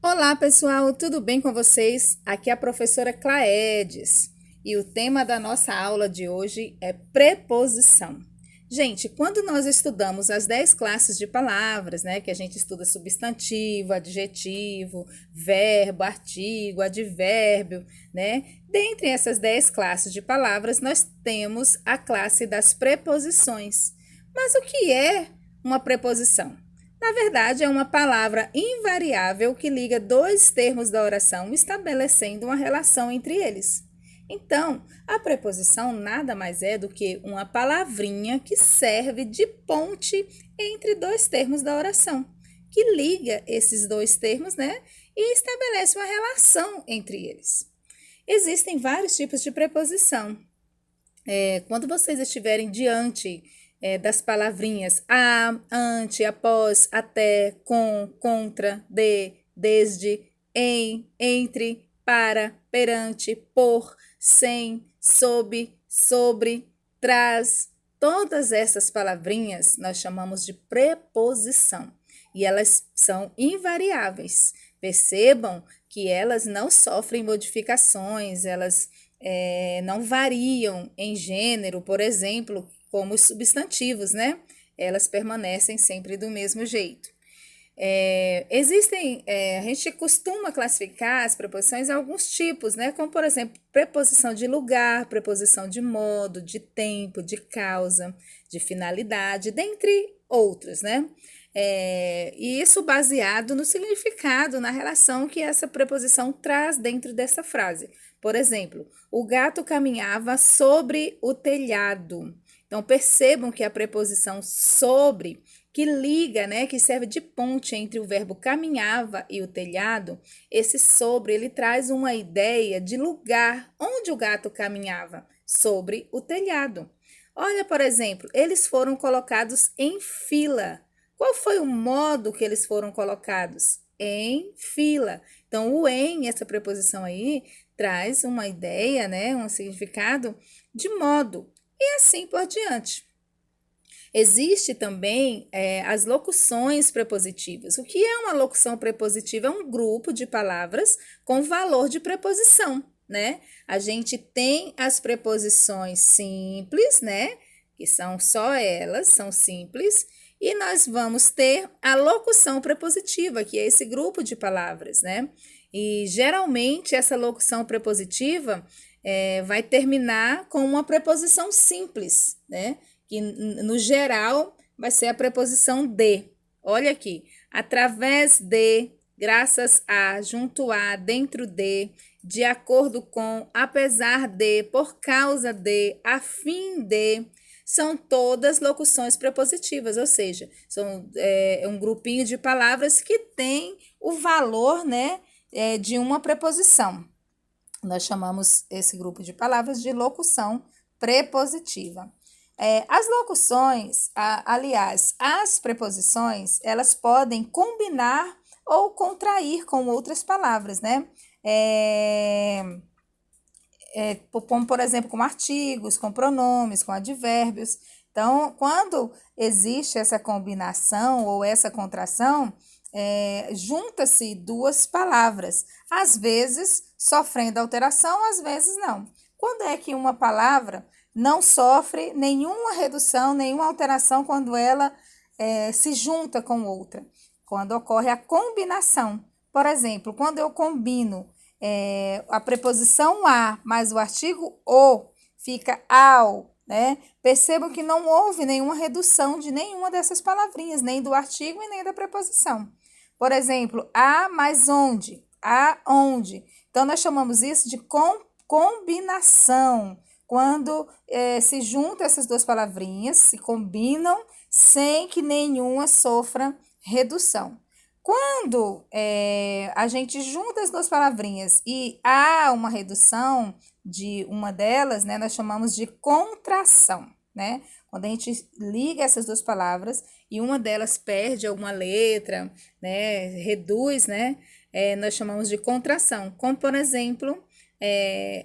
Olá, pessoal, tudo bem com vocês? Aqui é a professora Claedes e o tema da nossa aula de hoje é preposição. Gente, quando nós estudamos as 10 classes de palavras, né, que a gente estuda substantivo, adjetivo, verbo, artigo, advérbio, né? Dentre essas 10 classes de palavras, nós temos a classe das preposições. Mas o que é uma preposição? Na verdade, é uma palavra invariável que liga dois termos da oração, estabelecendo uma relação entre eles. Então, a preposição nada mais é do que uma palavrinha que serve de ponte entre dois termos da oração, que liga esses dois termos, né, e estabelece uma relação entre eles. Existem vários tipos de preposição. Quando vocês estiverem diante das palavrinhas a, ante, após, até, com, contra, de, desde, em, entre, para, perante, por, sem, sob, sobre, traz, todas essas palavrinhas nós chamamos de preposição e elas são invariáveis. Percebam que elas não sofrem modificações, elas não variam em gênero, por exemplo, como os substantivos, né? Elas permanecem sempre do mesmo jeito. A gente costuma classificar as preposições em alguns tipos, né? Como, por exemplo, preposição de lugar, preposição de modo, de tempo, de causa, de finalidade, dentre outros, né? E isso baseado no significado, na relação que essa preposição traz dentro dessa frase. Por exemplo, o gato caminhava sobre o telhado. Então, percebam que a preposição sobre, que liga, né, que serve de ponte entre o verbo caminhava e o telhado, esse sobre, ele traz uma ideia de lugar onde o gato caminhava, sobre o telhado. Olha, por exemplo, eles foram colocados em fila. Qual foi o modo que eles foram colocados? Em fila. Então, o em, essa preposição aí, traz uma ideia, né, um significado de modo. E assim por diante. Existe também as locuções prepositivas. O que é uma locução prepositiva? É um grupo de palavras com valor de preposição, né? A gente tem as preposições simples, né? Que são só elas, são simples. E nós vamos ter a locução prepositiva, que é esse grupo de palavras, né? E geralmente essa locução prepositiva vai terminar com uma preposição simples, né? Que no geral vai ser a preposição de. Olha aqui, através de, graças a, junto a, dentro de acordo com, apesar de, por causa de, a fim de, são todas locuções prepositivas, ou seja, são um grupinho de palavras que tem o valor, né, de uma preposição. Nós chamamos esse grupo de palavras de locução prepositiva. As locuções, aliás, as preposições, elas podem combinar ou contrair com outras palavras, né? Como, por exemplo, com artigos, com pronomes, com advérbios. Então, quando existe essa combinação ou essa contração, junta-se duas palavras, às vezes sofrendo alteração, às vezes não. Quando é que uma palavra não sofre nenhuma redução, nenhuma alteração quando ela se junta com outra? Quando ocorre a combinação. Por exemplo, quando eu combino a preposição a mais o artigo o, fica ao, né? Percebam que não houve nenhuma redução de nenhuma dessas palavrinhas, nem do artigo e nem da preposição. Por exemplo, a mais onde, aonde. Então, nós chamamos isso de combinação. Quando se juntam essas duas palavrinhas, se combinam sem que nenhuma sofra redução. Quando a gente junta as duas palavrinhas e há uma redução de uma delas, né, nós chamamos de contração, né? Quando a gente liga essas duas palavras e uma delas perde alguma letra, né, reduz, né, nós chamamos de contração. Como, por exemplo,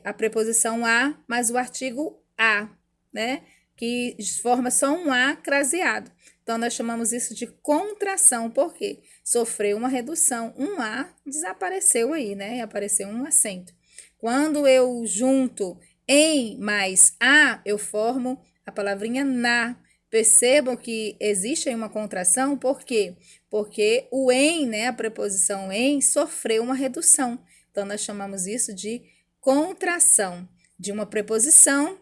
a preposição a mais o artigo a, né, que forma só um a craseado. Então, nós chamamos isso de contração, por quê? Sofreu uma redução, um A desapareceu aí, né? Apareceu um acento. Quando eu junto em mais A, eu formo a palavrinha na. Percebam que existe aí uma contração, por quê? Porque o em, né, a preposição em, sofreu uma redução. Então, nós chamamos isso de contração de uma preposição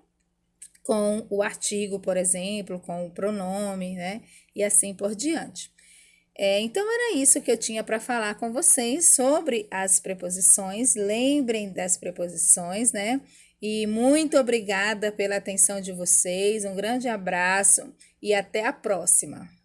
com o artigo, por exemplo, com o pronome, né? E assim por diante. Então, era isso que eu tinha para falar com vocês sobre as preposições. Lembrem das preposições, né? E muito obrigada pela atenção de vocês. Um grande abraço e até a próxima.